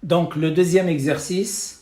Donc, le deuxième exercice,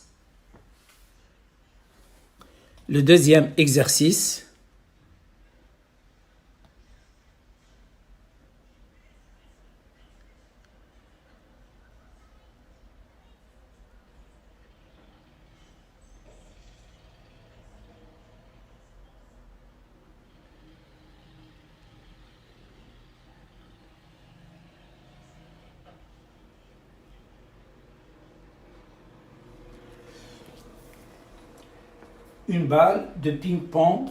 une balle de ping-pong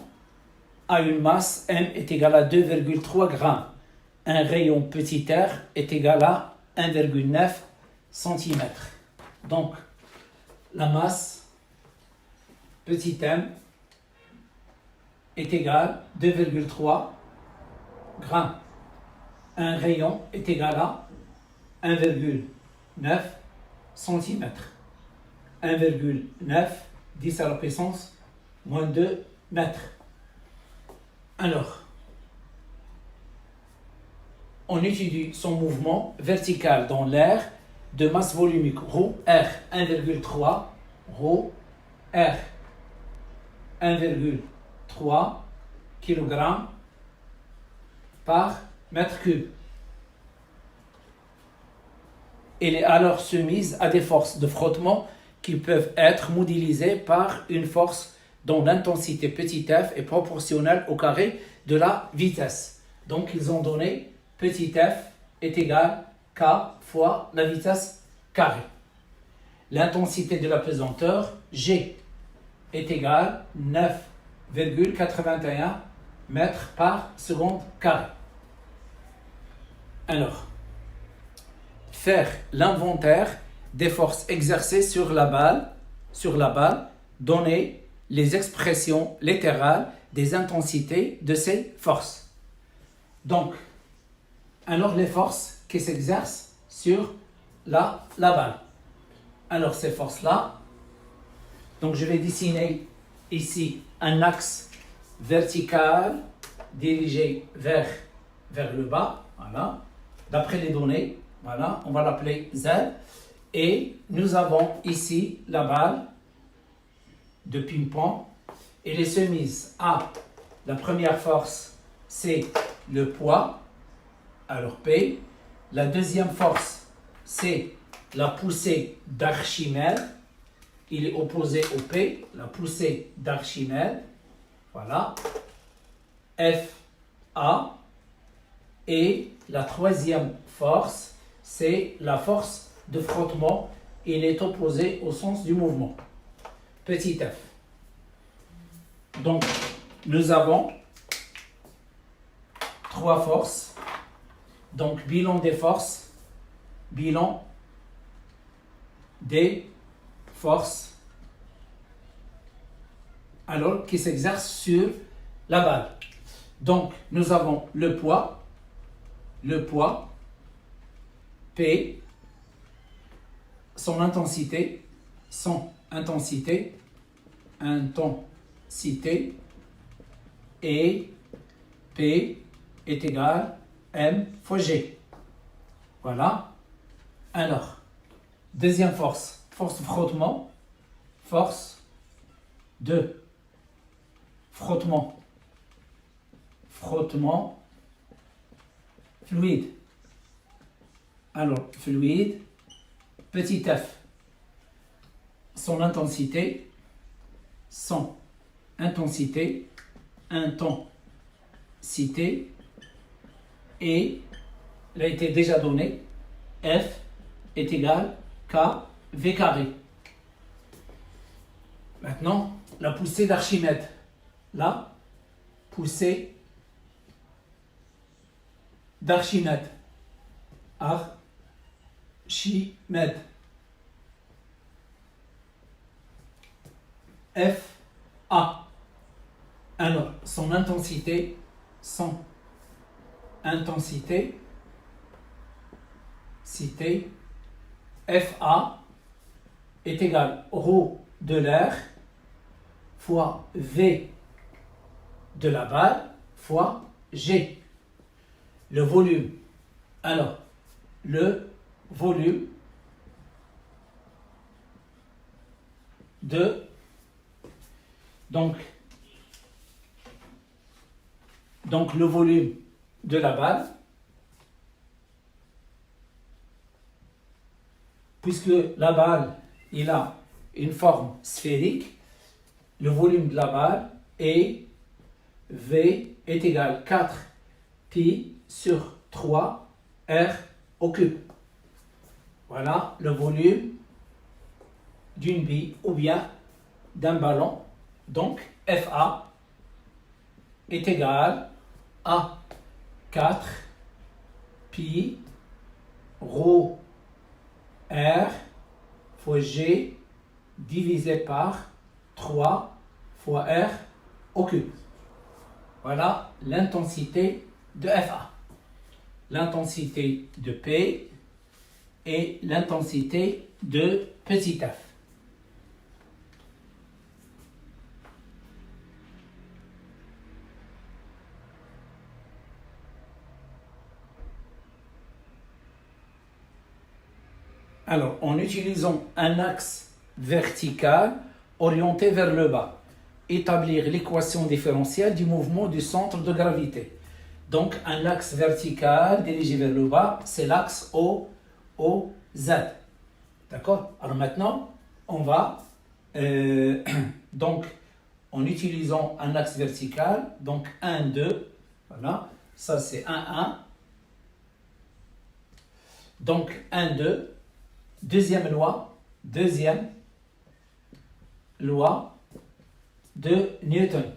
a une masse M est égale à 2,3 grammes. Un rayon petit r est égal à 1,9 cm. Donc, la masse petit m est égale à 2,3 grammes. Un rayon est égal à 1,9 cm. 1,9 10 à la puissance moins 2 mètres. Alors, on étudie son mouvement vertical dans l'air de masse volumique ρ R 1,3 ρ R 1,3 kg par mètre cube. Elle est alors soumise à des forces de frottement qui peuvent être modélisées par une force dont l'intensité petit f est proportionnelle au carré de la vitesse. Donc, ils ont donné petit f est égal à k fois la vitesse carrée. L'intensité de la pesanteur, G, est égale à 9,81 mètres par seconde carré. Alors, faire l'inventaire des forces exercées sur la balle, donner les expressions littérales des intensités de ces forces. Donc, alors les forces qui s'exercent sur la balle. Alors ces forces-là, donc je vais dessiner ici un axe vertical dirigé vers le bas, voilà, d'après les données, voilà, on va l'appeler Z. Et nous avons ici la balle de ping-pong. Elle est soumise à la première force, c'est le poids, alors P. La deuxième force, c'est la poussée d'Archimède. Il est opposé au P, la poussée d'Archimède. Voilà. FA. Et la troisième force, c'est la force de frottement. Il est opposé au sens du mouvement. Petit f. Donc, nous avons trois forces. Donc, bilan des forces. Bilan des forces. Alors, qui s'exercent sur la balle. Donc, nous avons le poids, P, son intensité, et P est égal à M fois G. Voilà. Alors, deuxième force, force de frottement, frottement fluide. Alors, fluide, petit f, son intensité, et il a été déjà donné, F est égal à KV carré. Maintenant, la poussée d'Archimède. La poussée d'Archimède. Archimède. FA. Alors, son intensité, FA est égal ρ de l'air fois V de la balle fois G. Le volume. Alors, le volume de donc le volume de la balle, puisque la balle il a une forme sphérique, le volume de la balle est V est égal à 4 pi sur 3 R au cube. Voilà le volume d'une bille ou bien d'un ballon. Donc FA est égal à 4 pi rho R fois G divisé par 3 fois R au cube. Voilà l'intensité de FA. L'intensité de P et l'intensité de petit f. Alors, en utilisant un axe vertical orienté vers le bas, établir l'équation différentielle du mouvement du centre de gravité. Donc, un axe vertical dirigé vers le bas, c'est l'axe OZ. D'accord? Alors maintenant, on va, donc, en utilisant un axe vertical, donc 1, 2, voilà, ça c'est 1, 1. Donc, 1, 2. Deuxième loi de Newton.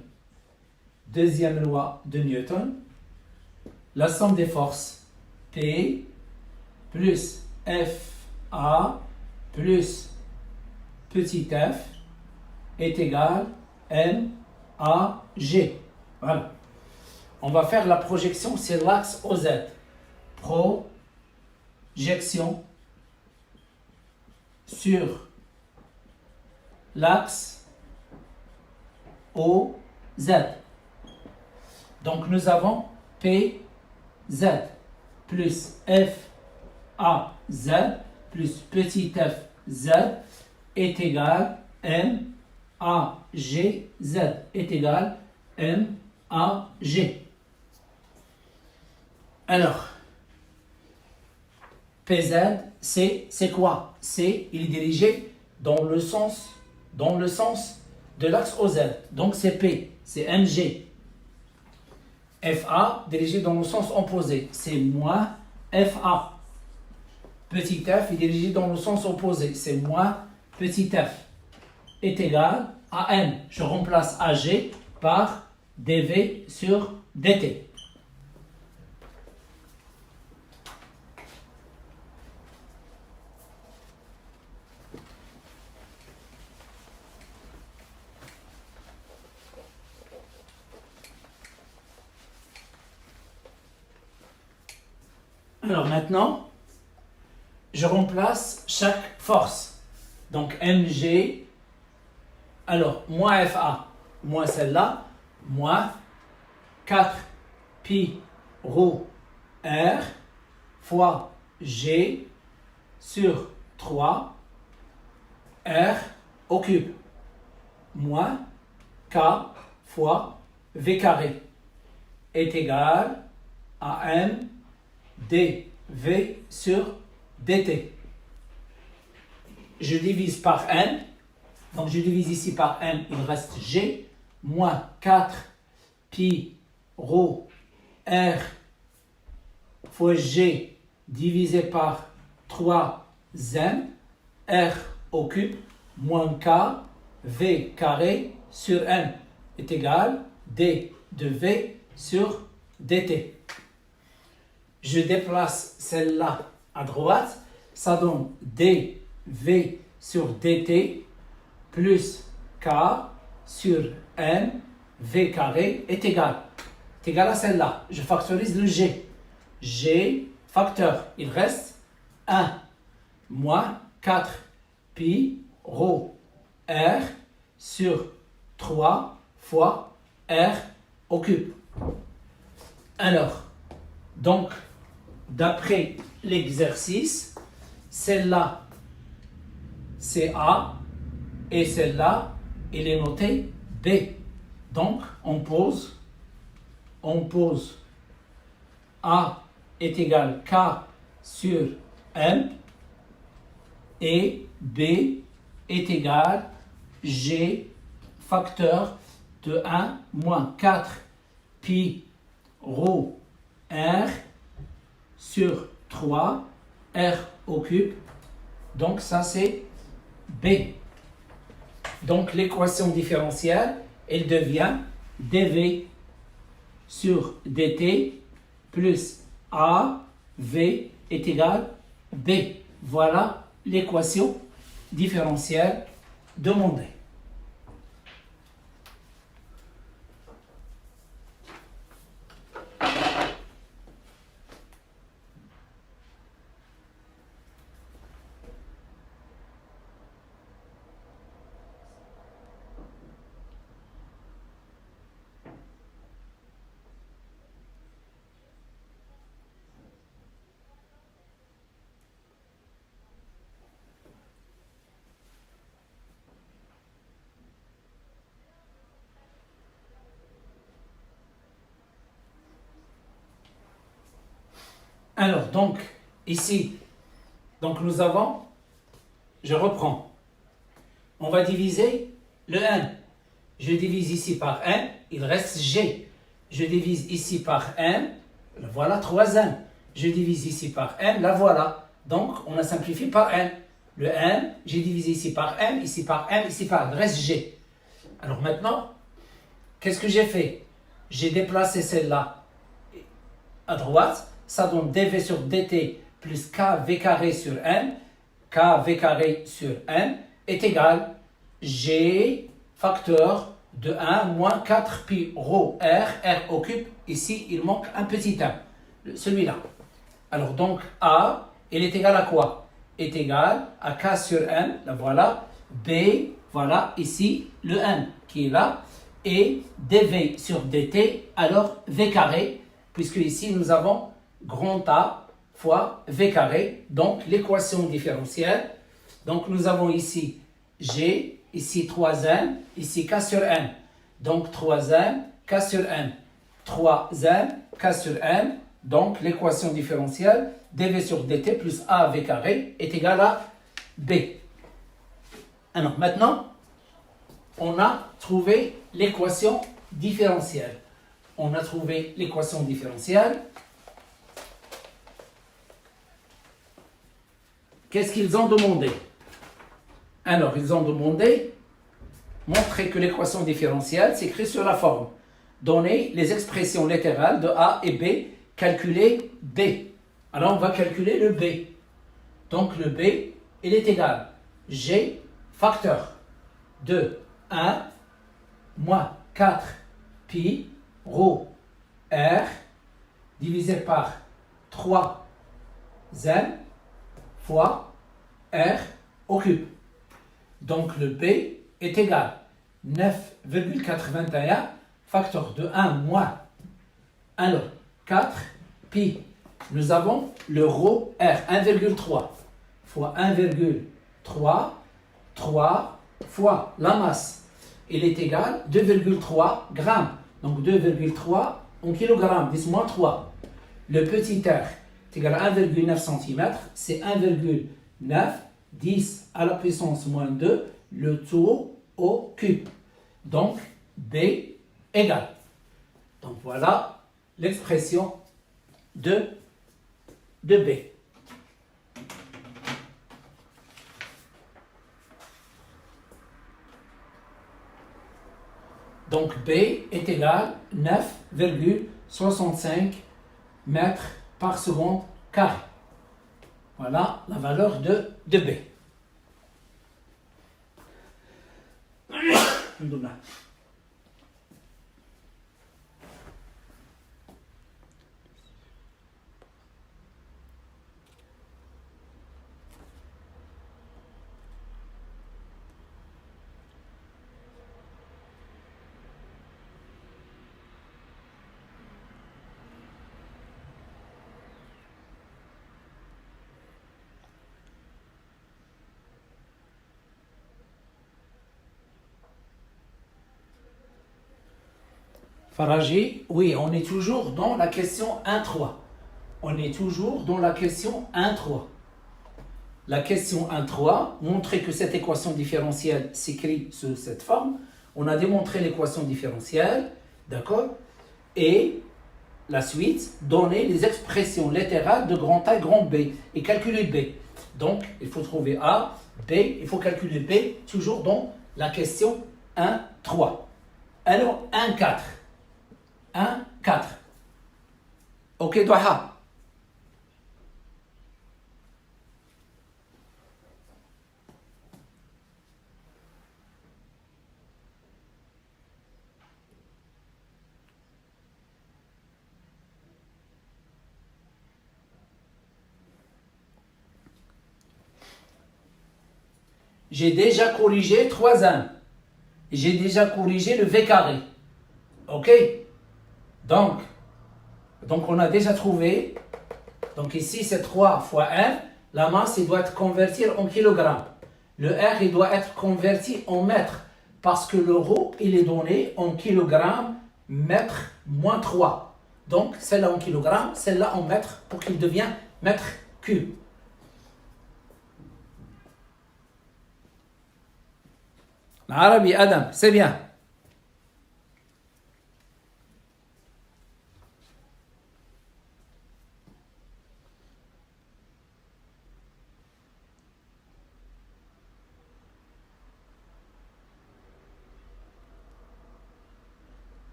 Deuxième loi de Newton, la somme des forces P plus FA plus petit f est égal à MAG. Voilà. On va faire la projection sur l'axe OZ. Projection sur l'axe OZ. Donc nous avons PZ plus FAZ plus petit f Z est égal MAG. Z est égal MAG. Alors, PZ, c'est quoi? C'est, il est dirigé dans le sens de l'axe OZ. Donc c'est P, c'est MG. FA, dirigé dans le sens opposé, c'est moins FA. Petit f est dirigé dans le sens opposé, c'est moins petit f. Est égal à M. Je remplace AG par dV sur dt. Alors maintenant, je remplace chaque force. Donc mg, alors moins fa, moins celle-là, moins 4 pi rho r fois g sur 3 r au cube, moins k fois v carré est égal à m dv sur dt. Je divise par n, donc je divise ici par n, il reste g, moins 4 pi rho r fois g divisé par 3 m r au cube, moins k v carré sur n est égal d de v sur dt. Je déplace celle-là à droite, ça donne dv sur dt plus k sur n v carré est égal à celle-là. Je factorise le g. G facteur, il reste 1 moins 4 pi rho r sur 3 fois r au cube. Alors, donc, d'après l'exercice, celle-là, c'est A, et celle-là, elle est notée B. Donc, on pose A est égal K sur M et B est égal G facteur de 1 moins 4 pi rho R sur 3 R au cube. Donc ça c'est B. Donc l'équation différentielle, elle devient dV sur dt plus AV est égal B. Voilà l'équation différentielle demandée. Alors, donc, ici, donc nous avons, je reprends, on va diviser le n. Je divise ici par n, il reste g. Je divise ici par n, voilà 3n. Je divise ici par n, la voilà. Donc, on a simplifié par n. Le n, j'ai divisé ici par m, ici par m, ici par n, il reste g. Alors maintenant, qu'est-ce que j'ai fait? J'ai déplacé celle-là à droite. Ça donne dv sur dt plus kv carré sur n, kv carré sur n est égal g facteur de 1 moins 4 pi rho r, r au cube. Ici, il manque un petit 1, celui-là. Alors donc, A, il est égal à quoi? Est égal à k sur n, la voilà. B, voilà, ici, le n qui est là. Et dv sur dt, alors v carré, puisque ici, nous avons grand A fois V carré, donc l'équation différentielle. Donc nous avons ici G, ici 3N, ici K sur N. Donc 3N, K sur N. 3N, K sur N. Donc l'équation différentielle dV sur dt plus AV carré est égale à B. Alors maintenant, on a trouvé l'équation différentielle. On a trouvé l'équation différentielle. Qu'est-ce qu'ils ont demandé? Alors, ils ont demandé montrer que l'équation différentielle s'écrit sur la forme. Donner les expressions littérales de A et B, calculer B. Alors, on va calculer le B. Donc, le B, il est égal G facteur de 1 moins 4 pi rho R divisé par 3 n fois R au cube. Donc le B est égal 9,81 facteur de 1 moins 4 pi. Nous avons le rho R 1,3 fois 1,3 3 fois la masse. Il est égal 2,3 grammes. Donc 2,3 en kilogrammes, 10 moins 3. Le petit r est égal à 1,9 cm, c'est 1,9, 10 à la puissance moins 2, le tout au cube. Donc B égale. Donc voilà l'expression de B. Donc B est égal à 9,65 mètres par seconde carré. Voilà la valeur de B. Faraji, oui, on est toujours dans la question 1-3. On est toujours dans la question 1-3. La question 1-3, montrer que cette équation différentielle s'écrit sous cette forme. On a démontré l'équation différentielle, d'accord? Et la suite, donner les expressions littérales de grand A et grand B et calculer B. Donc, il faut trouver A, B, il faut calculer B, toujours dans la question 1-3. Alors, 1-4. 1-4. Ok, Doha. J'ai déjà corrigé 3-1. J'ai déjà corrigé le V carré. Ok? Donc, on a déjà trouvé. Donc ici, c'est 3 fois R. La masse, il doit être convertie en kilogrammes. Le R, il doit être converti en mètres. Parce que le ρ, il est donné en kilogrammes, mètre moins 3. Donc, celle-là en kilogrammes, celle-là en mètres, pour qu'il devienne mètre cube. L'arabe, Adam, c'est bien.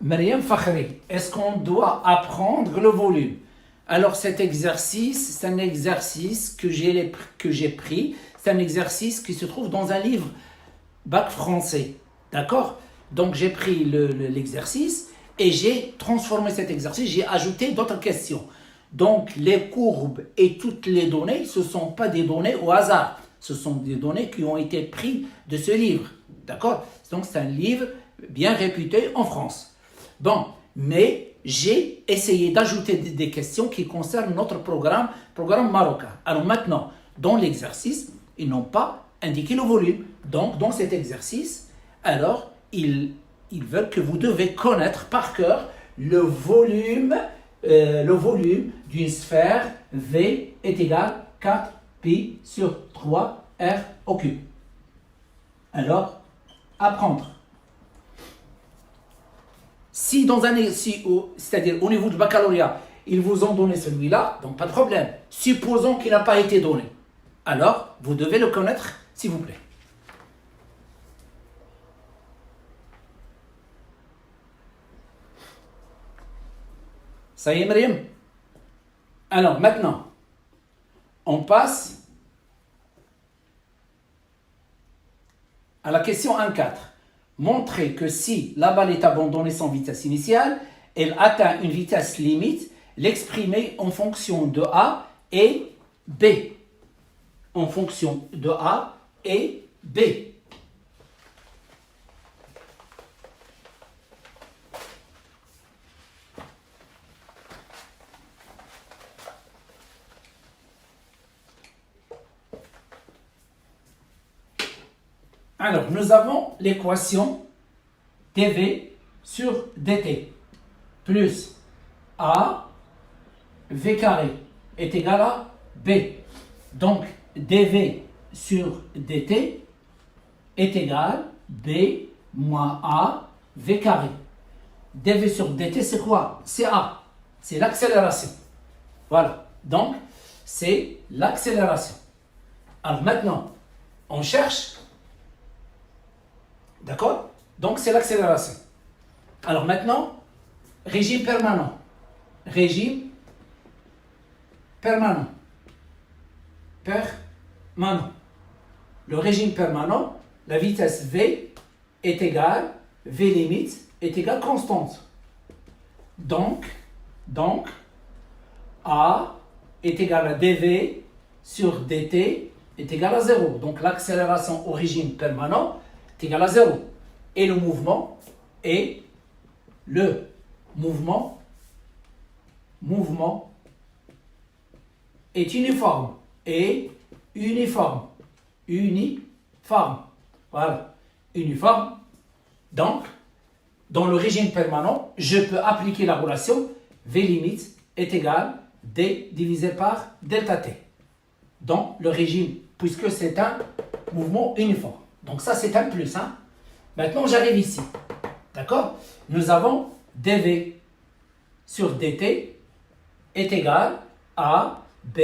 Mariam Fakhri, est-ce qu'on doit apprendre le volume? Alors cet exercice, c'est un exercice que j'ai pris, c'est un exercice qui se trouve dans un livre bac français, d'accord? Donc j'ai pris l'exercice et j'ai transformé cet exercice, j'ai ajouté d'autres questions. Donc les courbes et toutes les données, ce ne sont pas des données au hasard, ce sont des données qui ont été prises de ce livre, d'accord? Donc c'est un livre bien réputé en France. Bon, mais j'ai essayé d'ajouter des questions qui concernent notre programme marocain. Alors maintenant, dans l'exercice, ils n'ont pas indiqué le volume. Donc, dans cet exercice, alors, ils veulent que vous devez connaître par cœur le volume d'une sphère V est égal à 4 pi sur 3 R au cube. Alors, apprendre. Si c'est-à-dire au niveau du baccalauréat, ils vous ont donné celui-là, donc pas de problème. Supposons qu'il n'a pas été donné. Alors, vous devez le connaître, s'il vous plaît. Ça y est, Mariam? Alors, maintenant, on passe à la question 1-4. Montrer que si la balle est abandonnée sans vitesse initiale, elle atteint une vitesse limite, l'exprimer en fonction de A et B. En fonction de A et B. Alors, nous avons l'équation dV sur dt plus A V carré est égal à B. Donc, dV sur dt est égal B moins A V carré. dV sur dt, c'est quoi? C'est A. C'est l'accélération. Voilà. Donc, c'est l'accélération. Alors maintenant, on cherche. D'accord? Donc, c'est l'accélération. Alors maintenant, régime permanent. Régime permanent. Permanent. Le régime permanent, la vitesse V est égale, V limite est égale constante. Donc, A est égal à dV sur dt est égal à 0. Donc, l'accélération au régime permanent est égal à 0. Et le mouvement est est uniforme. Et uniforme. Voilà, uniforme. Donc, dans le régime permanent, je peux appliquer la relation V limite est égal D divisé par delta T. Dans le régime, puisque c'est un mouvement uniforme. Donc ça, c'est un plus. Hein. Maintenant, j'arrive ici. D'accord? Nous avons dV sur dt est égal à B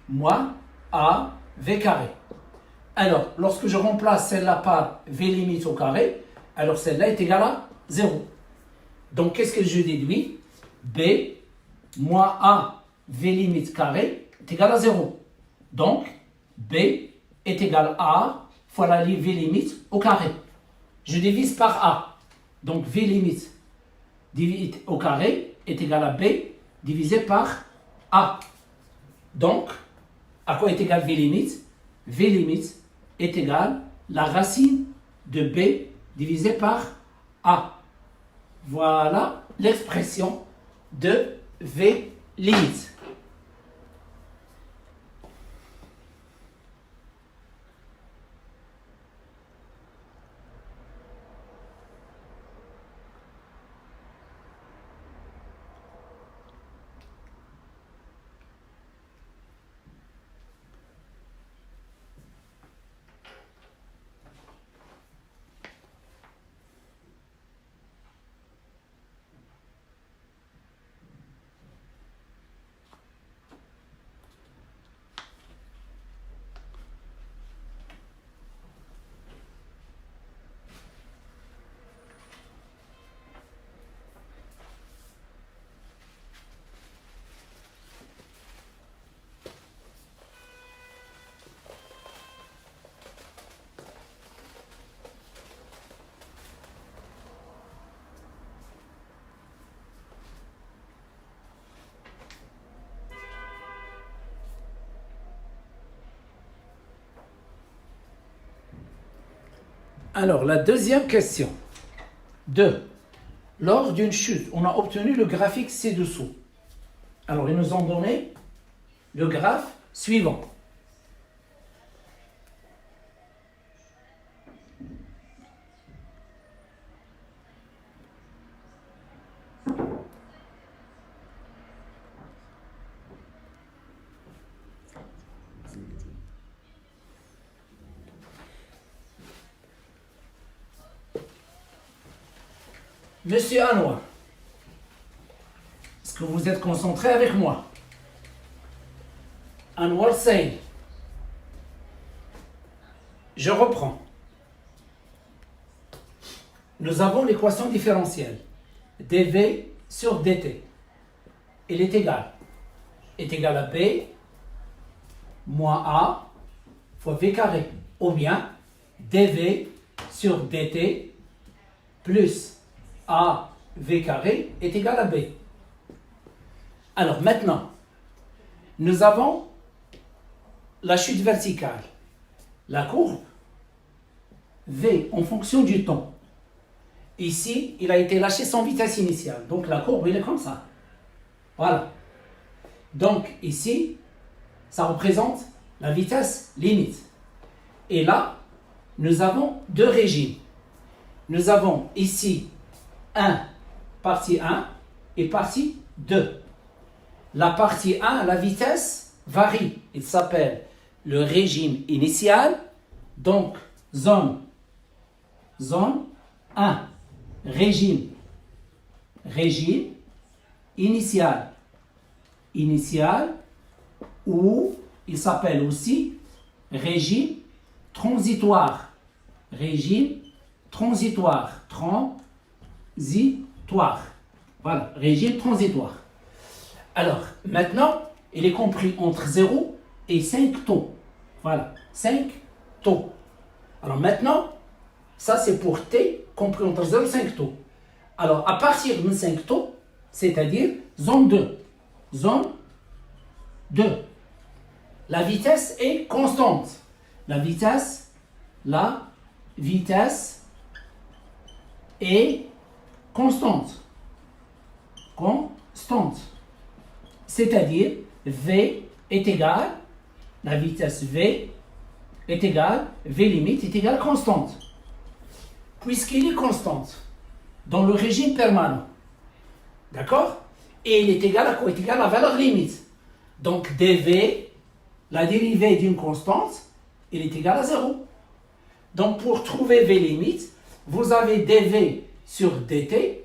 moins A V carré. Alors, lorsque je remplace celle-là par V limite au carré, alors celle-là est égale à 0. Donc, qu'est-ce que je déduis? B moins A V limite carré est égal à 0. Donc, B est égal à A fois la V limite au carré. Je divise par A. Donc, V limite divisé au carré est égal à B divisé par A. Donc, à quoi est égal V limite? V limite est égal la racine de B divisé par A. Voilà l'expression de V limite. Alors, la deuxième question. 2. Lors d'une chute, on a obtenu le graphique ci-dessous. Alors, ils nous ont donné le graphe suivant. Monsieur Anouar, est-ce que vous êtes concentré avec moi? Anouar Saïd. Je reprends. Nous avons l'équation différentielle. dV sur dt. Elle est égale à B moins A fois V carré. Ou bien dV sur dt plus A V carré est égal à B. Alors maintenant, nous avons la chute verticale. La courbe V en fonction du temps. Ici, il a été lâché sans vitesse initiale. Donc la courbe, elle est comme ça. Voilà. Donc ici, ça représente la vitesse limite. Et là, nous avons deux régimes. Nous avons ici partie 1 et partie 2. La partie 1, la vitesse varie. Il s'appelle le régime initial. Donc, zone 1. Régime initial. Ou il s'appelle aussi régime transitoire. Voilà, régime transitoire. Alors, maintenant, il est compris entre 0 et 5 taux. Voilà, 5 taux. Alors maintenant, ça c'est pour T compris entre 0 et 5 taux. Alors, à partir de 5 taux, c'est-à-dire zone 2. La vitesse est constante. La vitesse est constante. C'est-à-dire V est égal, la vitesse V est égale, V limite est égale constante. puisqu'il est constante dans le régime permanent. D'accord? Et il est égal à quoi? Il est égal à la valeur limite. Donc dv, la dérivée d'une constante, il est égal à 0. Donc pour trouver v limite, vous avez dv sur dt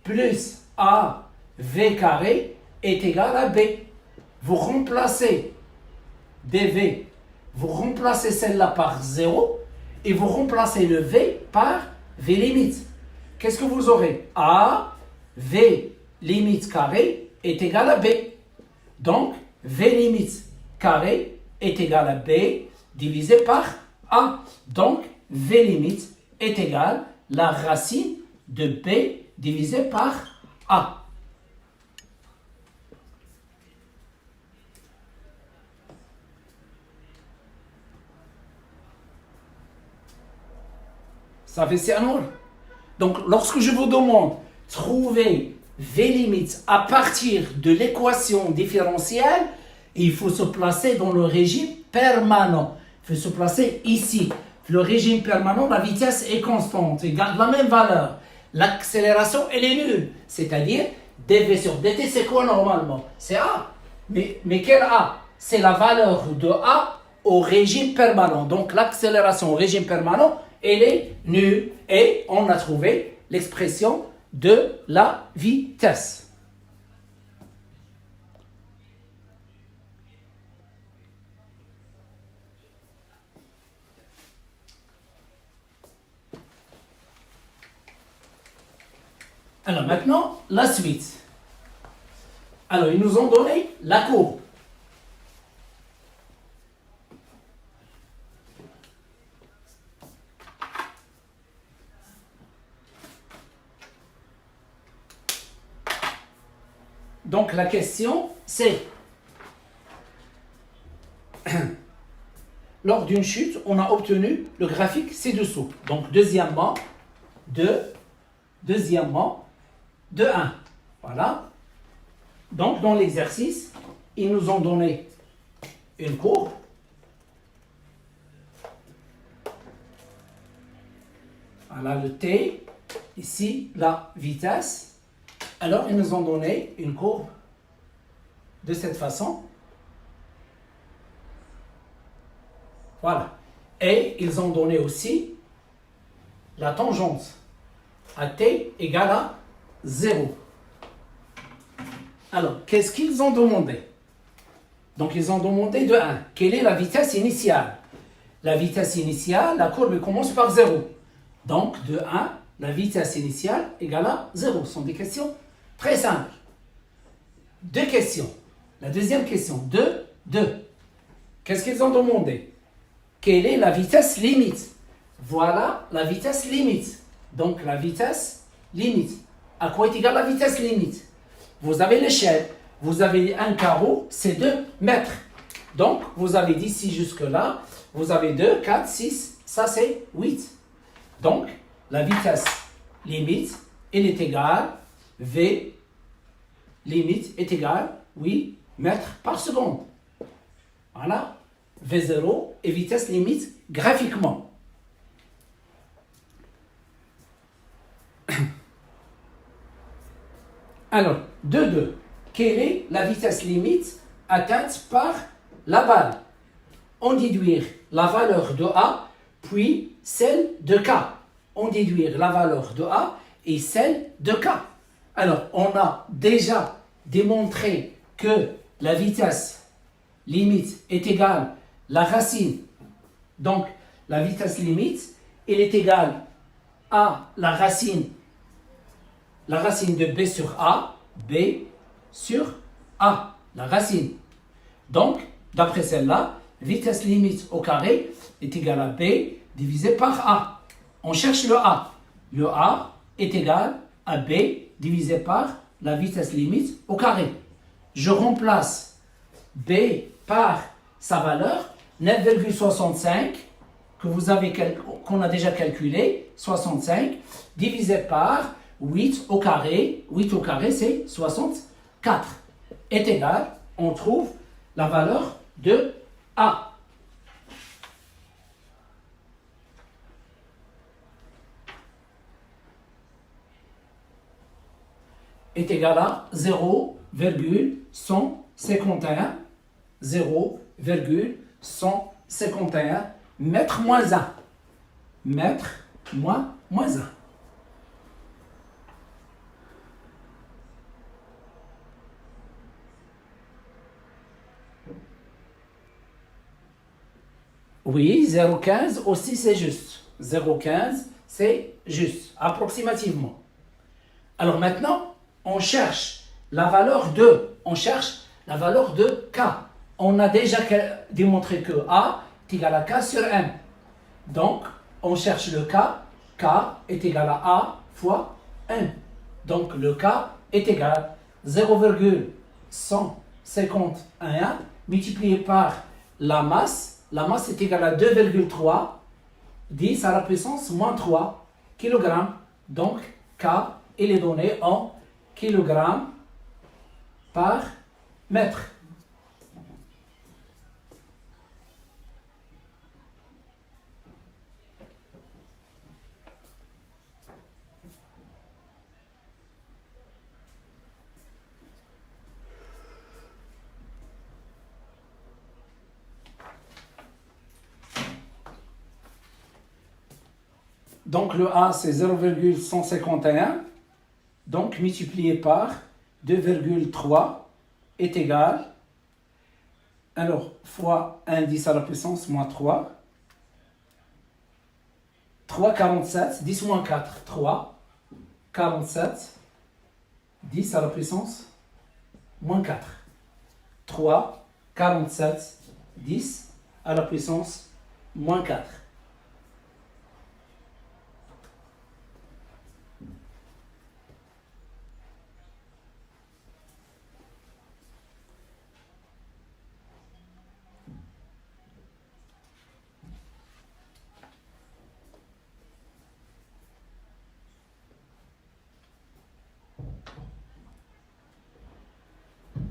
plus a v carré est égal à b. Vous remplacez dv, vous remplacez celle-là par 0 et vous remplacez le v par v limite. Qu'est-ce que vous aurez? A, v limite carré est égal à b. Donc, v limite carré est égal à b divisé par a. Donc, v limite est égal à la racine de b divisé par a. Ça fait c'est un ordre. Donc, lorsque je vous demande trouver v limite à partir de l'équation différentielle, il faut se placer dans le régime permanent. Il faut se placer ici. Le régime permanent, la vitesse est constante, il garde la même valeur. L'accélération, elle est nulle. C'est-à-dire, dv sur dt, c'est quoi normalement? C'est a. Mais quel a? C'est la valeur de a au régime permanent. Donc, l'accélération au régime permanent, elle est nulle. Et on a trouvé l'expression de la vitesse. Alors maintenant, la suite. Alors, ils nous ont donné la courbe. Donc la question, c'est, lors d'une chute, on a obtenu le graphique ci-dessous. Donc deuxièmement, de 1. Voilà. Donc dans l'exercice, ils nous ont donné une courbe. Voilà le t, ici la vitesse. Alors, ils nous ont donné une courbe de cette façon. Voilà. Et ils ont donné aussi la tangente à t égale à 0. Alors, qu'est-ce qu'ils ont demandé? Donc, ils ont demandé de 1. Quelle est la vitesse initiale? La vitesse initiale, la courbe commence par 0. Donc, de 1, la vitesse initiale égale à 0. Ce sont des questions très simple. Deux questions. La deuxième question, 2. Qu'est-ce qu'ils ont demandé? Quelle est la vitesse limite? Voilà la vitesse limite. Donc la vitesse limite. À quoi est égale la vitesse limite? Vous avez l'échelle. Vous avez un carreau, c'est 2 mètres. Donc vous avez d'ici jusque-là, vous avez 2, 4, 6, ça c'est 8. Donc la vitesse limite, elle est égale v limite est égale 8 mètres par seconde. Voilà. V0 et vitesse limite graphiquement. Alors, 2. Quelle est la vitesse limite atteinte par la balle? On déduire la valeur de A, puis celle de K. On déduire la valeur de A et celle de K. Alors, on a déjà démontré que la vitesse limite est égale à la racine. Donc, la vitesse limite, elle est égale à la racine de B sur A, B sur A, la racine. Donc, d'après celle-là, vitesse limite au carré est égale à B divisé par A. On cherche le A. Le A est égal à B divisé par la vitesse limite au carré. Je remplace B par sa valeur, 9,65, qu'on a déjà calculé, 65, divisé par 8 au carré. 8 au carré, c'est 64. Est égal, on trouve la valeur de A. est égal à 0,151 mètres moins 1. Mètre moins 1. Oui, 0,15 aussi c'est juste. 0,15 c'est juste, approximativement. Alors maintenant, on cherche la valeur de K. On a déjà démontré que A est égal à K sur M. Donc, on cherche le K. K est égal à A fois M. Donc, le K est égal à 0,151 multiplié par la masse. La masse est égale à 2,3, 10 à la puissance moins 3 kg. Donc, K, il est donné en kg par mètre. Donc le A c'est 0,151, donc multiplié par 2,3 est égal, alors fois 1 10 à la puissance moins 3, 3 47, 10 moins 4, 3, 47, 10 à la puissance moins 4, 3, 47, 10 à la puissance moins 4.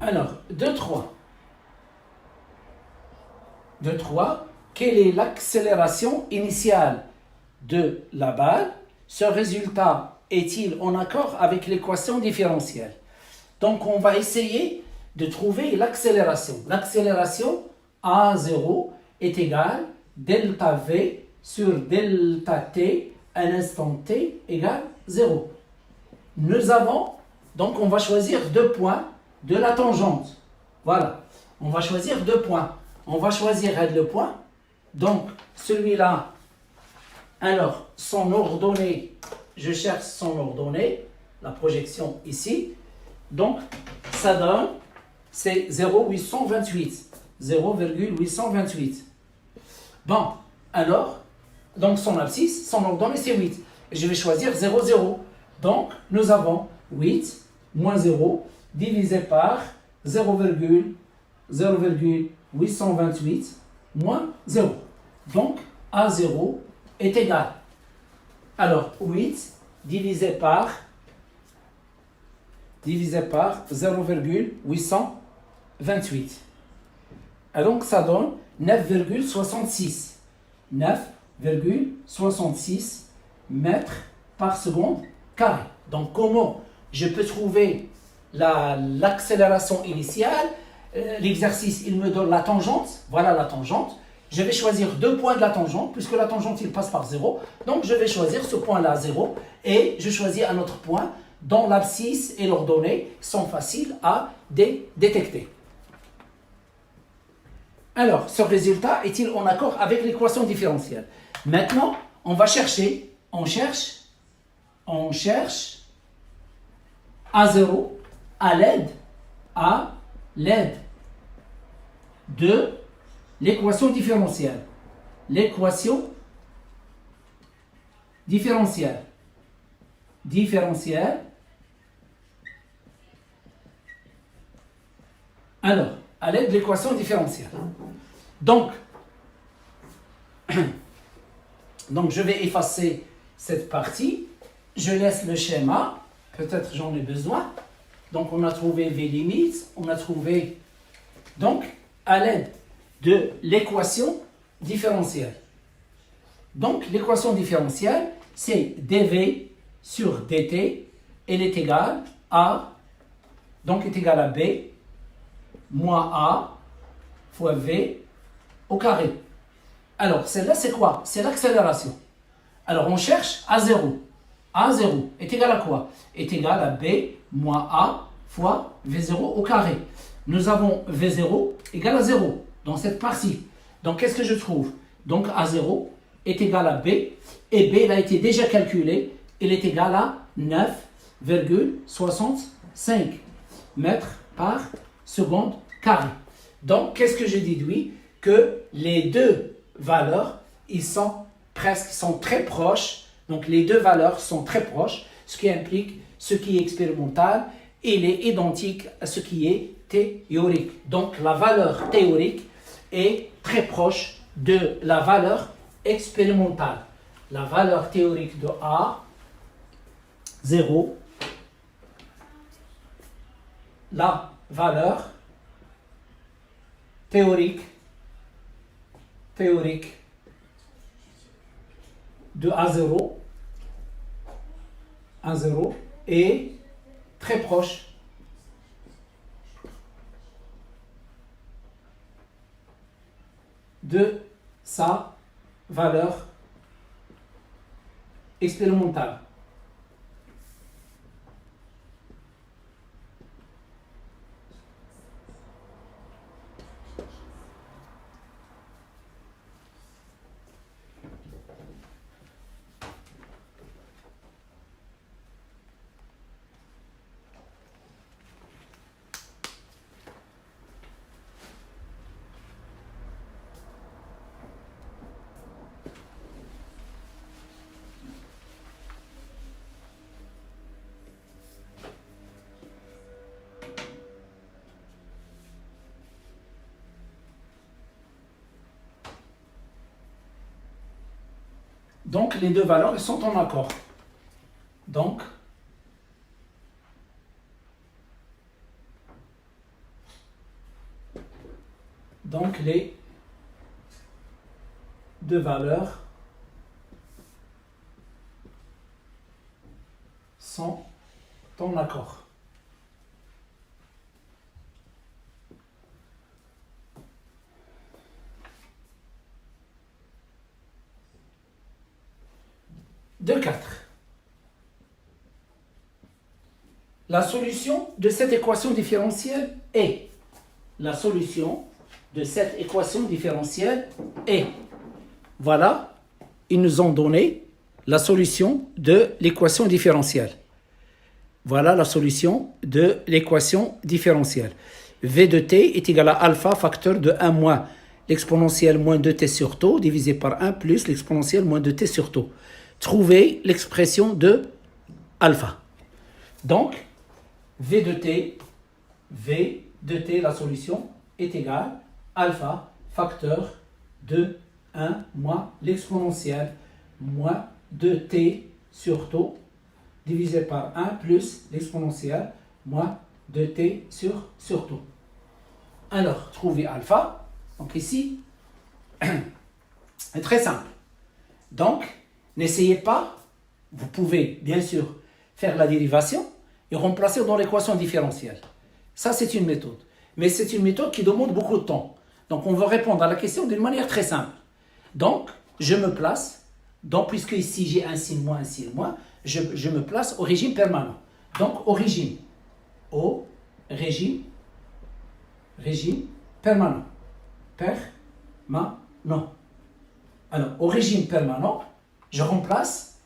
Alors, 2,3. 2,3. Quelle est l'accélération initiale de la balle? Ce résultat est-il en accord avec l'équation différentielle? Donc, on va essayer de trouver l'accélération. L'accélération A0 est égale delta V sur delta T à l'instant T égale 0. Nous avons, donc on va choisir 2 points de la tangente. Voilà, on va choisir 2 points. On va choisir le point. Donc, celui-là, alors, son ordonnée, je cherche son ordonnée, la projection ici. Donc, ça donne, c'est 0,828. 0,828. Bon, alors, donc son abscisse, son ordonnée, c'est 8. Je vais choisir 0, 0. Donc, nous avons 8 moins 0 divisé par 0,828 moins 0. Donc, A0 est égal. Alors, 8 divisé par 0,828. Et donc, ça donne 9,66. 9,66 mètres par seconde carré. Donc, comment je peux trouver l'accélération initiale? L'exercice, il me donne la tangente. Voilà la tangente. Je vais choisir 2 points de la tangente, puisque la tangente, il passe par 0. Donc, je vais choisir ce point-là, 0. Et je choisis un autre point dont l'abscisse et l'ordonnée sont faciles à détecter. Alors, ce résultat est-il en accord avec l'équation différentielle? Maintenant, on va chercher, on cherche A0 à l'aide de l'équation différentielle. L'équation différentielle. Alors, à l'aide de l'équation différentielle. Donc, je vais effacer cette partie. Je laisse le schéma. Peut-être j'en ai besoin. Donc, on a trouvé V limites. On a trouvé, donc, à l'aide de l'équation différentielle. Donc, l'équation différentielle, c'est dV sur dt. Elle est égale à donc est égal à B moins A fois V au carré. Alors, celle-là, c'est quoi? C'est l'accélération. Alors, on cherche A0. A0 est égal à quoi? Est égal à B moins A fois V0 au carré. Nous avons V0 égale à 0 dans cette partie. Donc, qu'est-ce que je trouve? Donc, A0 est égal à B. Et B, il a été déjà calculé. Il est égal à 9,65 mètres par seconde carrée. Donc, qu'est-ce que je déduis? Que les deux valeurs, ils sont très proches. Donc, les deux valeurs sont très proches, ce qui implique ce qui est expérimental, il est identique à ce qui est théorique. Donc, la valeur théorique est très proche de la valeur expérimentale. La valeur théorique de A, 0. La valeur théorique de A0 est très proche de sa valeur expérimentale. Donc, les deux valeurs sont en accord. Donc, les deux valeurs sont en accord. De 4. La solution de cette équation différentielle est. La solution de cette équation différentielle est. Voilà, ils nous ont donné la solution de l'équation différentielle. Voilà la solution de l'équation différentielle. V de t est égal à alpha facteur de 1 moins l'exponentielle moins 2t sur tau divisé par 1 plus l'exponentielle moins 2t sur tau. Trouvez l'expression de alpha. Donc, V de t, la solution, est égale alpha facteur de 1 moins l'exponentielle moins 2t sur tau divisé par 1 plus l'exponentielle moins 2t sur tau. Alors, trouver alpha, donc ici, est très simple. Donc, n'essayez pas, vous pouvez bien sûr faire la dérivation et remplacer dans l'équation différentielle. Ça, c'est une méthode. Mais c'est une méthode qui demande beaucoup de temps. Donc, on va répondre à la question d'une manière très simple. Donc, je me place, donc puisque ici j'ai un signe moins, je me place au régime permanent. Donc, au régime permanent. Alors, au régime permanent, je remplace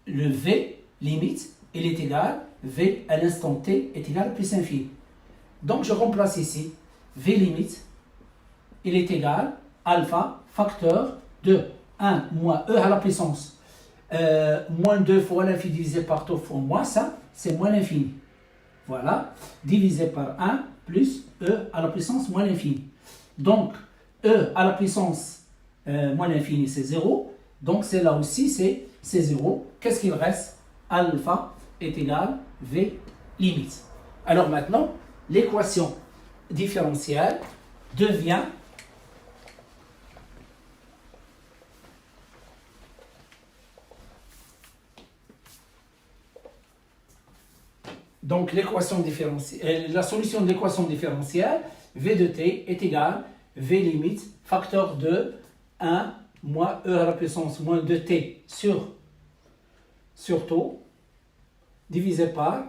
le V limite, il est égal, V à l'instant t est égal à plus infini. Donc, je remplace ici V limite, il est égal alpha facteur de 1 moins E à la puissance moins 2 fois l'infini divisé par tau fois moins ça, c'est moins l'infini. Voilà, divisé par 1 plus E à la puissance moins l'infini. Donc, E à la puissance moins l'infini, c'est 0. Donc, c'est là aussi, c'est 0. Qu'est-ce qu'il reste? Alpha est égal V limite. Alors maintenant, l'équation différentielle devient Donc l'équation différentielle, la solution de l'équation différentielle, V de t est égale V limite facteur de 1 moins e à la puissance moins 2t sur taux divisé par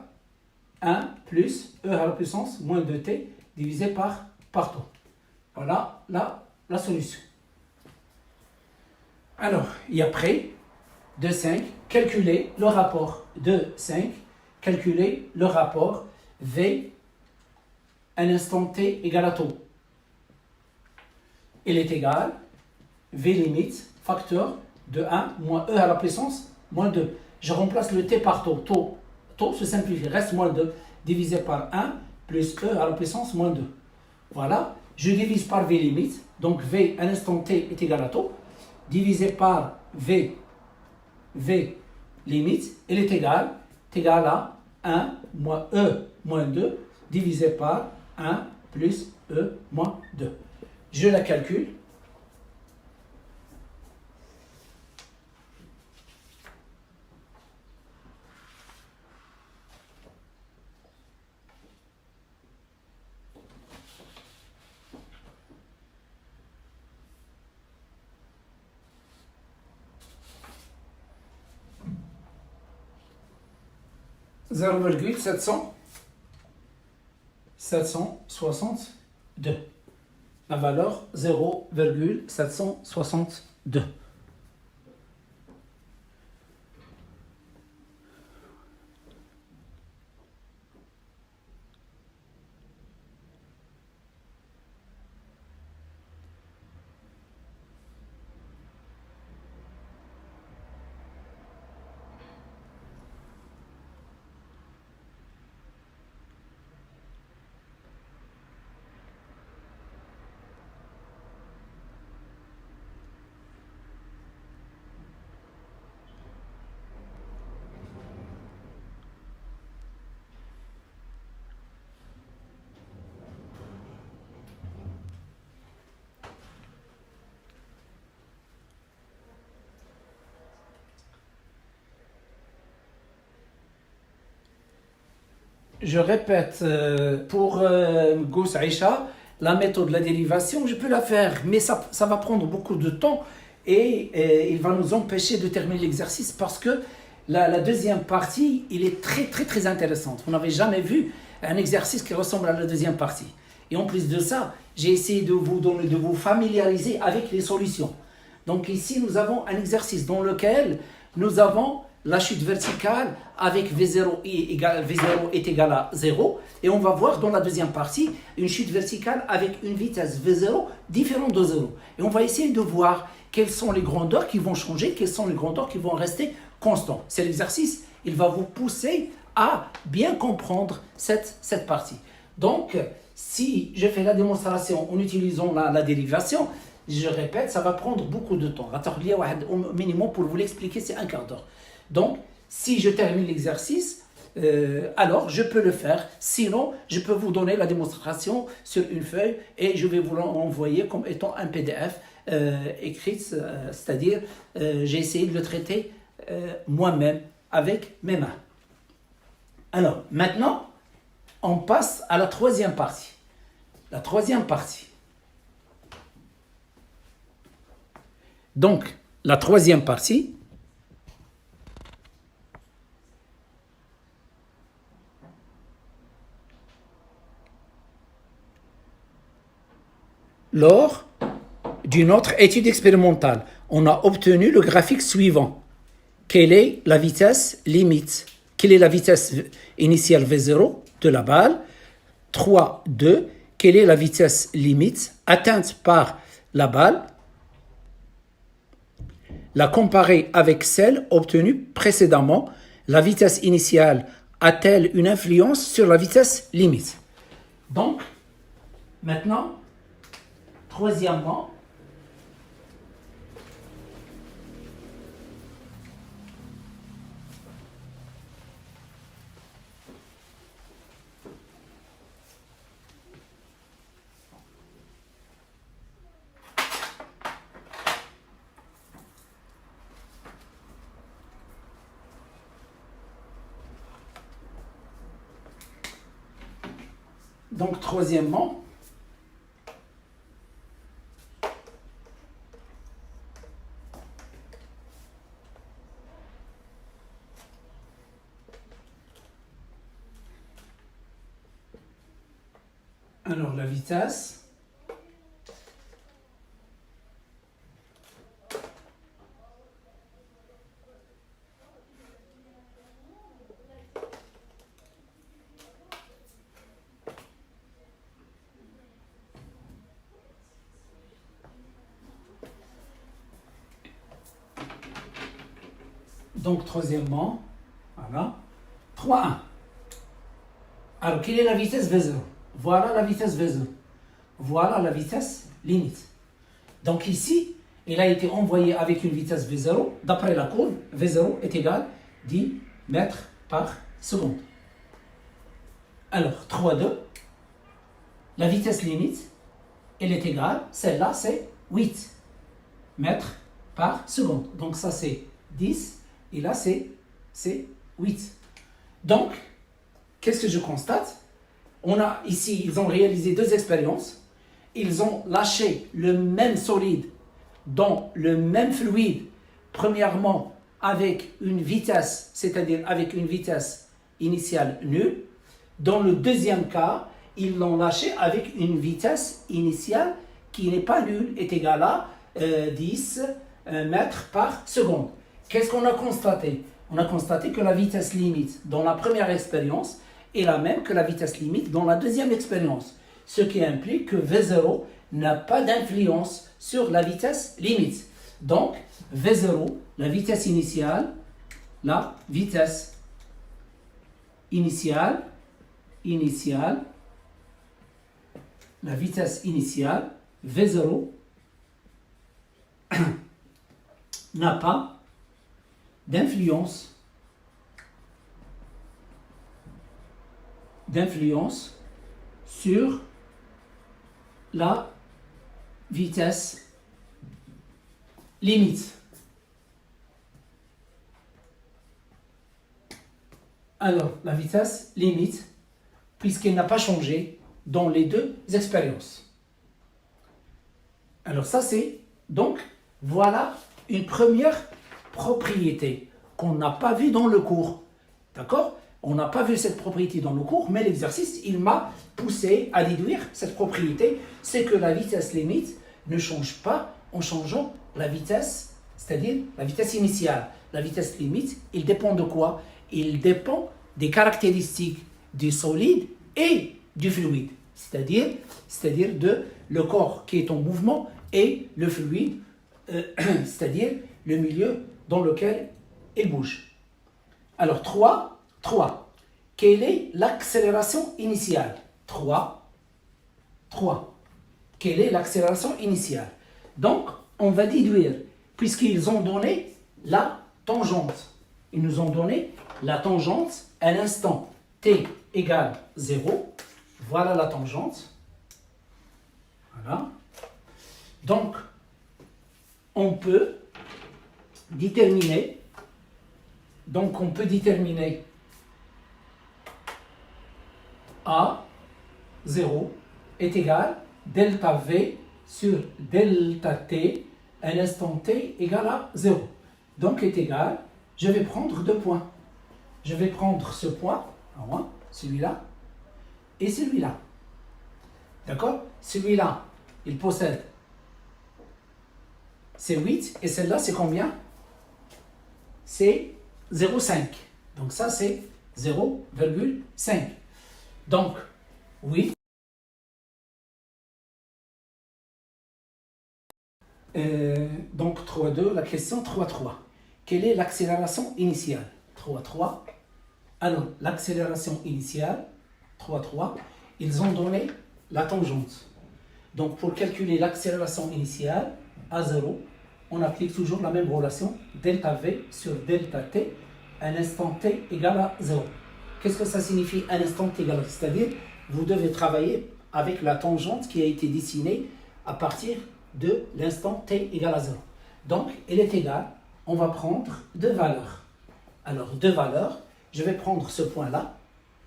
1 plus e à la puissance moins 2t divisé par taux. Voilà la solution. Alors, et après, de 5, calculer le rapport de 5, calculer le rapport V un instant t égale à taux. Il est égal V limite facteur de 1 moins e à la puissance moins 2. Je remplace le t par taux. Taux se simplifie, reste moins 2 divisé par 1 plus e à la puissance moins 2. Voilà, je divise par V limite, donc V un instant t est égal à taux, divisé par V limite, il est égal à 1 moins e moins 2 divisé par 1 plus e moins 2. Je la calcule. Zéro virgule 762. La valeur 0,762. Je répète, pour Gous Aïcha, la méthode de la dérivation, je peux la faire, mais ça va prendre beaucoup de temps et il va nous empêcher de terminer l'exercice parce que la deuxième partie, il est très très très intéressante. Vous n'avez jamais vu un exercice qui ressemble à la deuxième partie. Et en plus de ça, j'ai essayé de vous familiariser avec les solutions. Donc ici, nous avons un exercice dans lequel nous avons la chute verticale avec V0 est égal à 0. Et on va voir dans la deuxième partie une chute verticale avec une vitesse V0 différente de 0. Et on va essayer de voir quelles sont les grandeurs qui vont changer, quelles sont les grandeurs qui vont rester constantes. C'est l'exercice, il va vous pousser à bien comprendre cette partie. Donc, si je fais la démonstration en utilisant la dérivation, je répète, ça va prendre beaucoup de temps. Au minimum, pour vous l'expliquer, c'est un quart d'heure. Donc, si je termine l'exercice, alors je peux le faire. Sinon, je peux vous donner la démonstration sur une feuille et je vais vous l'envoyer comme étant un PDF écrit, c'est-à-dire j'ai essayé de le traiter moi-même avec mes mains. Alors, maintenant, on passe à la troisième partie. La troisième partie. Donc, la troisième partie, lors d'une autre étude expérimentale, on a obtenu le graphique suivant. Quelle est la vitesse limite? Quelle est la vitesse initiale V0 de la balle? 3, 2. Quelle est la vitesse limite atteinte par la balle? La comparer avec celle obtenue précédemment. La vitesse initiale a-t-elle une influence sur la vitesse limite? Donc, maintenant, troisièmement, Donc, troisièmement, alors la vitesse donc troisièmement, voilà, 3,1. Alors, quelle est la vitesse V0? Voilà la vitesse V0. Voilà la vitesse limite. Donc ici, il a été envoyé avec une vitesse V0. D'après la courbe, V0 est égal à 10 mètres par seconde. Alors, 3,2. La vitesse limite, elle est égale, celle-là, c'est 8 mètres par seconde. Donc ça, c'est 10. Et là, c'est 8. Donc, qu'est-ce que je constate? On a ici, ils ont réalisé 2 expériences. Ils ont lâché le même solide dans le même fluide, premièrement avec une vitesse, c'est-à-dire avec une vitesse initiale nulle. Dans le deuxième cas, ils l'ont lâché avec une vitesse initiale qui n'est pas nulle, est égale à 10 mètres par seconde. Qu'est-ce qu'on a constaté? On a constaté que la vitesse limite dans la première expérience est la même que la vitesse limite dans la deuxième expérience. Ce qui implique que V0 n'a pas d'influence sur la vitesse limite. Donc, V0, la vitesse initiale, la vitesse initiale, la vitesse initiale, V0, n'a pas d'influence sur la vitesse limite. Alors, la vitesse limite, puisqu'elle n'a pas changé dans les 2 expériences. Alors ça, c'est donc, voilà une première propriété qu'on n'a pas vue dans le cours. D'accord? On n'a pas vu cette propriété dans le cours, mais l'exercice, il m'a poussé à déduire cette propriété. C'est que la vitesse limite ne change pas en changeant la vitesse, c'est-à-dire la vitesse initiale. La vitesse limite, il dépend de quoi? Il dépend des caractéristiques du solide et du fluide. C'est-à-dire de le corps qui est en mouvement et le fluide, c'est-à-dire le milieu dans lequel il bouge. Alors, 3. Quelle est l'accélération initiale? 3. Quelle est l'accélération initiale? Donc, on va déduire, puisqu'ils ont donné la tangente. Ils nous ont donné la tangente à l'instant t égale 0. Voilà la tangente. Voilà. Donc, on peut déterminer A0 est égal delta V sur delta T à l'instant T égale à 0. Donc est égal, je vais prendre 2 points. Je vais prendre ce point, celui-là, et celui-là. D'accord? Celui-là, il possède c'est 8 et celle-là c'est combien? C'est 0,5. Donc ça c'est 0,5. Donc, oui. Donc 3,2, la question 3,3. Quelle est l'accélération initiale? 3,3. Alors, l'accélération initiale, 3,3, ils ont donné la tangente. Donc, pour calculer l'accélération initiale, A0, on applique toujours la même relation, delta V sur delta T, à l'instant T égale à 0. Qu'est-ce que ça signifie à l'instant T égale à 0? C'est-à-dire, vous devez travailler avec la tangente qui a été dessinée à partir de l'instant T égale à 0. Donc, elle est égale, on va prendre 2 valeurs. Alors, 2 valeurs, je vais prendre ce point-là.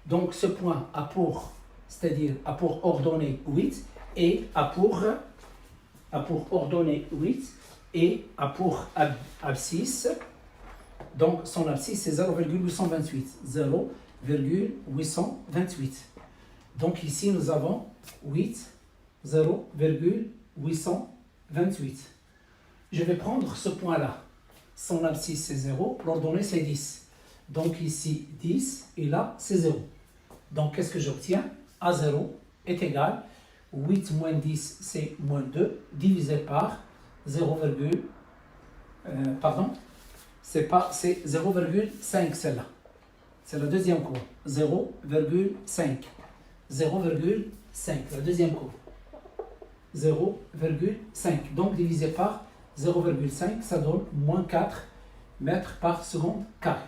Donc, ce point a pour c'est-à-dire A pour ordonnée 8, et A pour ordonnée 8, et A pour abscisse. Donc son abscisse c'est 0,828. 0,828. Donc ici nous avons 8, 0,828. Je vais prendre ce point-là. Son abscisse c'est 0, l'ordonnée c'est 10. Donc ici 10 et là c'est 0. Donc qu'est-ce que j'obtiens? A0 est égal, 8 moins 10 c'est moins 2, divisé par 0, c'est 0,5 celle-là. C'est la deuxième courbe. 0,5. 0,5, la deuxième courbe. 0,5. Donc divisé par 0,5, ça donne moins 4 mètres par seconde carré.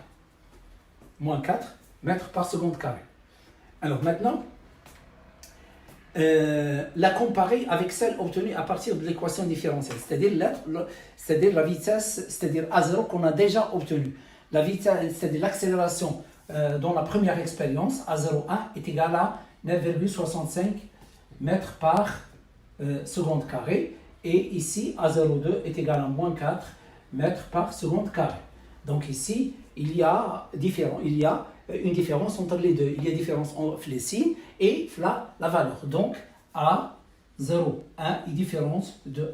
Moins 4 mètres par seconde carré. Alors maintenant, la comparer avec celle obtenue à partir de l'équation différentielle, c'est-à-dire la vitesse, c'est-à-dire A0 qu'on a déjà obtenue. La vitesse, c'est-à-dire l'accélération dans la première expérience, A01 est égal à 9,65 mètres par seconde carré, et ici A02 est égal à moins 4 mètres par seconde carré. Donc ici, il y a une différence entre les deux. Il y a une différence entre les signes et la valeur. Donc A01 est différente de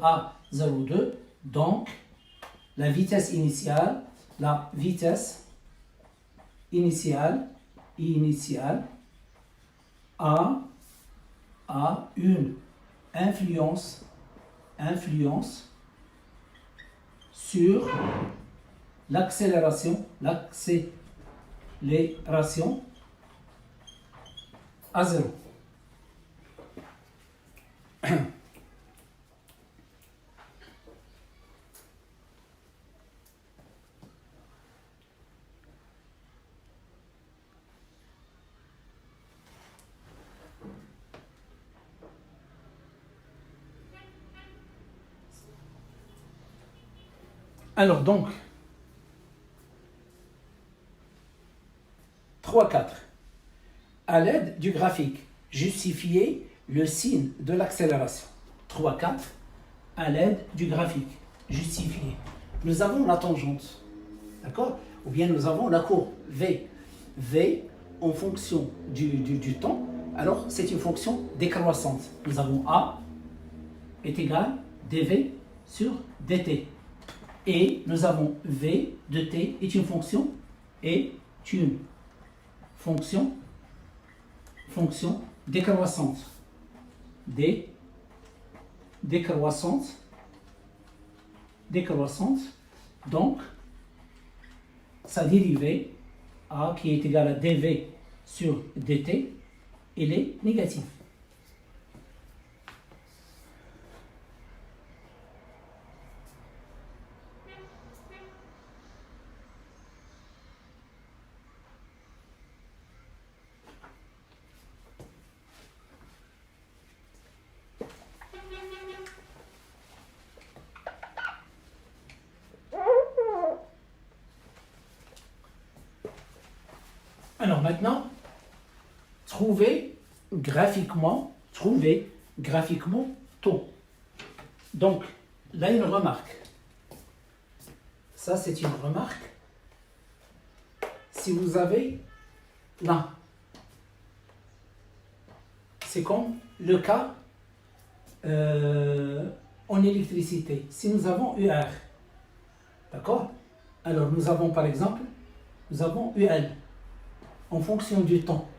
A02. Donc la vitesse initiale a une influence sur l'accélération à 0. Alors donc, 3-4. À l'aide du graphique, justifier le signe de l'accélération. 3-4. À l'aide du graphique, justifier. Nous avons la tangente, d'accord? Ou bien nous avons la courbe V. V en fonction du temps, alors c'est une fonction décroissante. Nous avons A est égal dV sur dt. Et nous avons V de t est une fonction décroissante. Décroissante. Donc, sa dérivée, A qui est égale à dV sur dt, elle est négative. Alors maintenant, trouver graphiquement taux. Donc, là, une remarque. Ça, c'est une remarque. Si vous avez là, c'est comme le cas en électricité. Si nous avons UR, d'accord? Alors, nous avons par exemple, UL. En fonction du temps,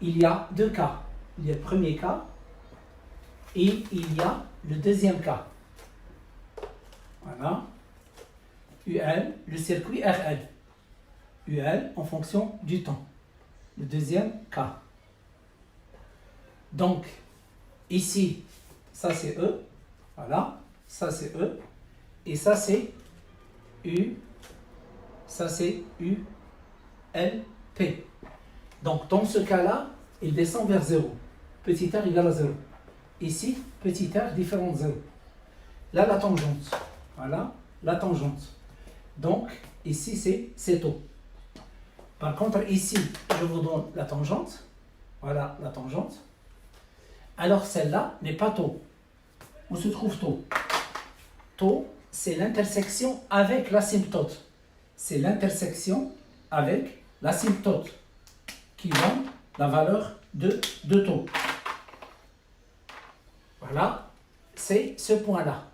il y a deux cas. Il y a le premier cas et il y a le deuxième cas. Voilà. UL, le circuit RL. UL en fonction du temps. Le deuxième cas. Donc, ici, ça c'est E. Voilà. Ça c'est E. Et ça c'est U. Ça c'est UL. P. Donc, dans ce cas-là, il descend vers 0. Petit r égale à 0. Ici, petit r différent de 0. Là, la tangente. Voilà, la tangente. Donc, ici, c'est taux. Par contre, ici, je vous donne la tangente. Voilà la tangente. Alors celle-là n'est pas taux. Où se trouve taux? Taux, c'est l'intersection avec l'asymptote. C'est l'intersection avec l'asymptote qui donne la valeur de taux. Voilà, c'est ce point-là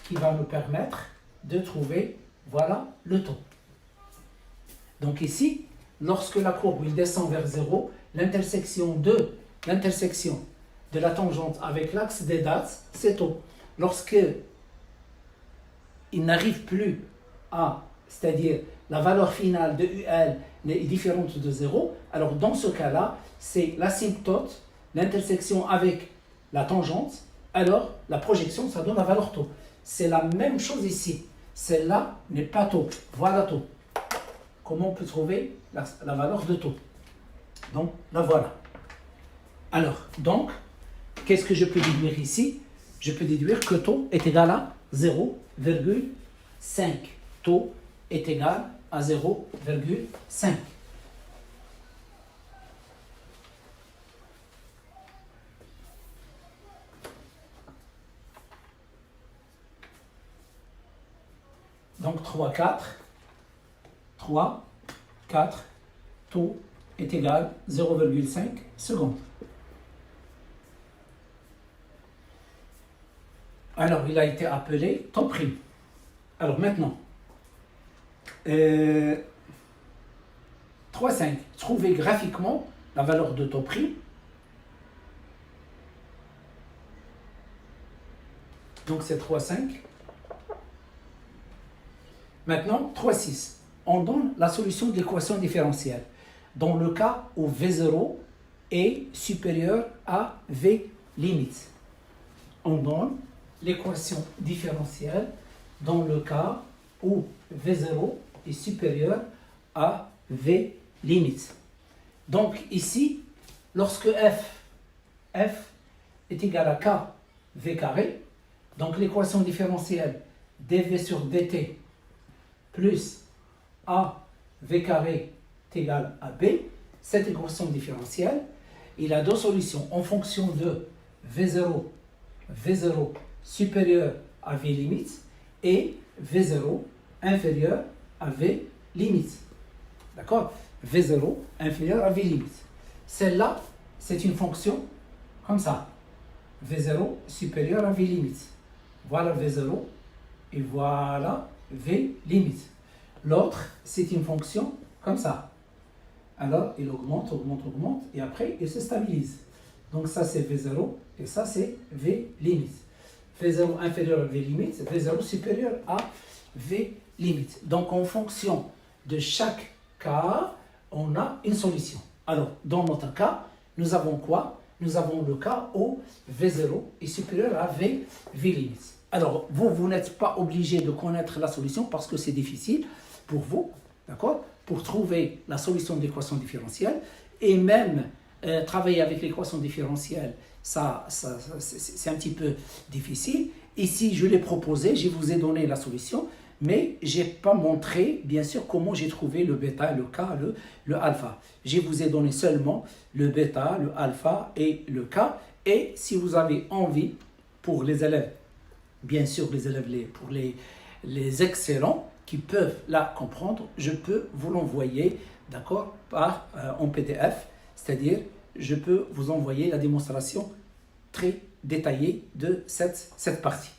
qui va nous permettre de trouver, voilà, le taux. Donc ici, lorsque la courbe il descend vers 0, l'intersection de la tangente avec l'axe des dates, c'est taux. Lorsque il n'arrive plus à, c'est-à-dire la valeur finale de UL est différente de 0, alors dans ce cas-là, c'est l'asymptote, l'intersection avec la tangente, alors la projection, ça donne la valeur taux. C'est la même chose ici. Celle-là n'est pas taux. Voilà taux. Comment on peut trouver la valeur de taux? Donc, la voilà. Alors, donc, qu'est-ce que je peux déduire ici? Je peux déduire que taux est égal à 0,5. Taux est égal à 0,5. Donc 3, 4, taux est égal à 0,5 secondes. Alors, il a été appelé taux prime. Alors maintenant, 3,5. Trouvez graphiquement la valeur de taux prime. Donc c'est 3,5. Maintenant, 3,6. On donne la solution de l'équation différentielle. Dans le cas où V0 est supérieur à V limite. On donne l'équation différentielle dans le cas où V0 est supérieur à V limite. Donc ici, lorsque F est égal à K V carré, donc l'équation différentielle dV sur dt plus A V carré est égal à B, cette équation différentielle, il a deux solutions en fonction de V0 supérieur à V limite et V0 inférieur à V limite. D'accord? V0 inférieur à V limite. Celle-là, c'est une fonction comme ça. V0 supérieur à V limite. Voilà V0 et voilà V limite. L'autre, c'est une fonction comme ça. Alors, il augmente et après, il se stabilise. Donc ça, c'est V0 et ça, c'est V limite. V0 inférieur à V limite, V0 supérieur à V limite. Donc, en fonction de chaque cas, on a une solution. Alors, dans notre cas, nous avons quoi? Nous avons le cas où V0 est supérieur à V limite. Alors, vous n'êtes pas obligé de connaître la solution parce que c'est difficile pour vous, d'accord? Pour trouver la solution de l'équation différentielle et même travailler avec l'équation différentielle, c'est un petit peu difficile. Ici, je l'ai proposé, je vous ai donné la solution, mais je n'ai pas montré, bien sûr, comment j'ai trouvé le bêta, le k, le alpha. Je vous ai donné seulement le bêta, le alpha et le k. Et si vous avez envie, pour les élèves, bien sûr, les élèves, pour les excellents qui peuvent la comprendre, je peux vous l'envoyer, d'accord, en PDF, c'est-à-dire, je peux vous envoyer la démonstration très détaillée de cette partie.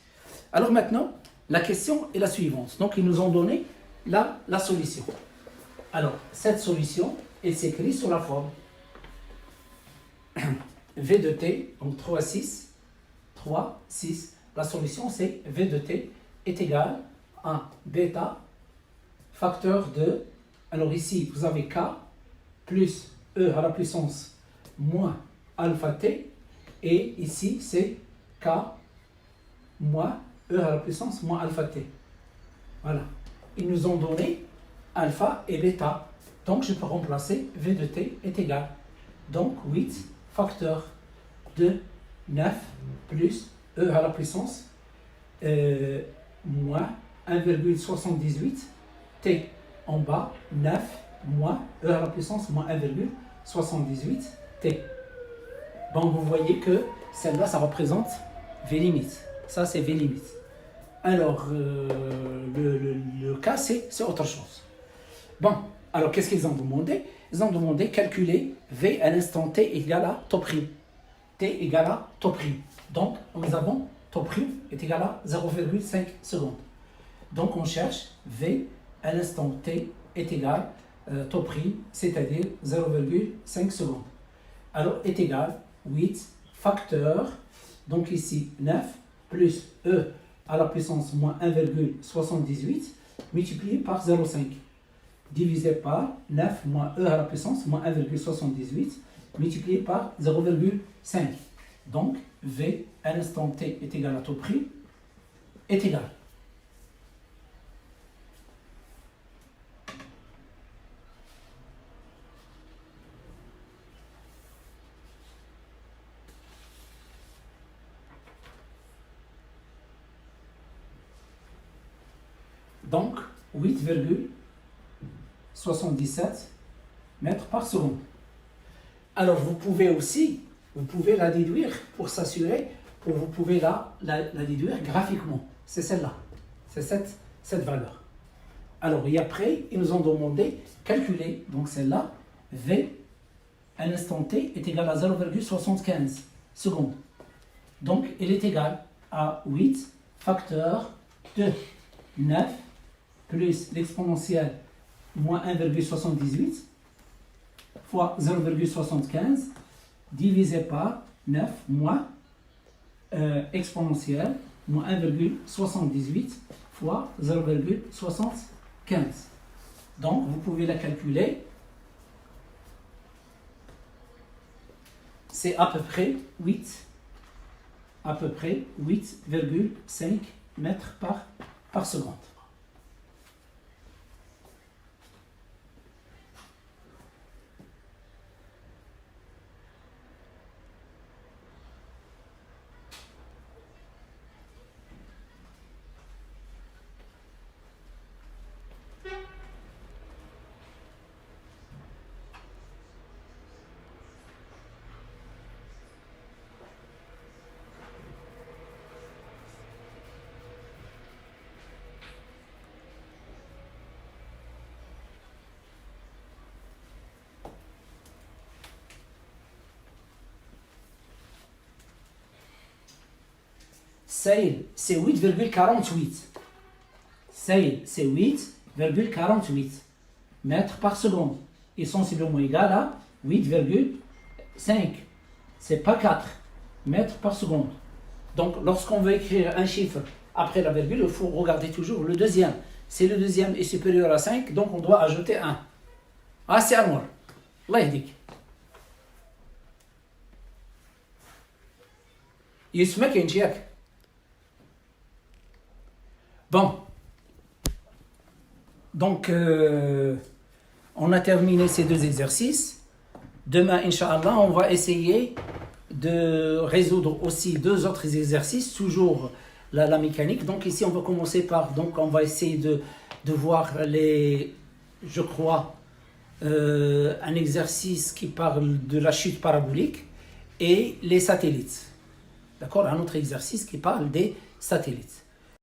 Alors maintenant, la question est la suivante. Donc, ils nous ont donné la solution. Alors, cette solution, elle s'écrit sur la forme V de t, donc 3, 6. La solution, c'est V de t est égal à bêta facteur de, alors ici, vous avez k plus e à la puissance moins alpha t, et ici, c'est k moins e à la puissance moins alpha t. Voilà. Ils nous ont donné alpha et bêta. Donc, je peux remplacer V de t est égal. Donc, 8 facteur de 9 plus e à la puissance moins 1,78 t en bas, 9 moins e à la puissance moins 1,78 t. Bon, vous voyez que celle-là, ça représente V limite. Ça, c'est V limite. Alors, le cas, c'est autre chose. Bon, alors qu'est-ce qu'ils ont demandé? Ils ont demandé calculer V à l'instant t égal à taux prime. T égale à taux prime. Donc, nous avons taux prime est égal à 0,5 secondes. Donc, on cherche V à l'instant t est égal taux prime, c'est-à-dire 0,5 secondes. Alors, est égal 8 facteur, donc ici 9 plus E à la puissance moins 1,78 multiplié par 0,5 divisé par 9 moins E à la puissance moins 1,78 multiplié par 0,5. Donc, V à l'instant t est égal à taux prime est égal. Donc, 8,77 mètres par seconde. Alors, vous pouvez la déduire pour s'assurer, ou vous pouvez la déduire graphiquement. C'est celle-là. C'est cette valeur. Alors, et après, ils nous ont demandé calculer, donc celle-là, V à l'instant t est égal à 0,75 secondes. Donc, il est égal à 8 facteur de 9 plus l'exponentielle moins 1,78 fois 0,75 divisé par 9 moins exponentielle moins 1,78 fois 0,75. Donc, vous pouvez la calculer. C'est à peu près 8,5 mètres par seconde. Sail, c'est 8,48. Sail, c'est 8,48 mètres par seconde. Et sensiblement égal à 8,5. C'est pas 4 mètres par seconde. Donc, lorsqu'on veut écrire un chiffre après la virgule, il faut regarder toujours le deuxième. Si le deuxième est supérieur à 5, donc on doit ajouter 1. Ah, c'est à moi. Allah yahdik. يسمك ينشيك. Bon, donc on a terminé ces deux exercices. Demain, Inch'Allah, on va essayer de résoudre aussi deux autres exercices, toujours la mécanique. Donc ici, on va commencer par, donc on va essayer de voir je crois, un exercice qui parle de la chute parabolique et les satellites. D'accord? Un autre exercice qui parle des satellites.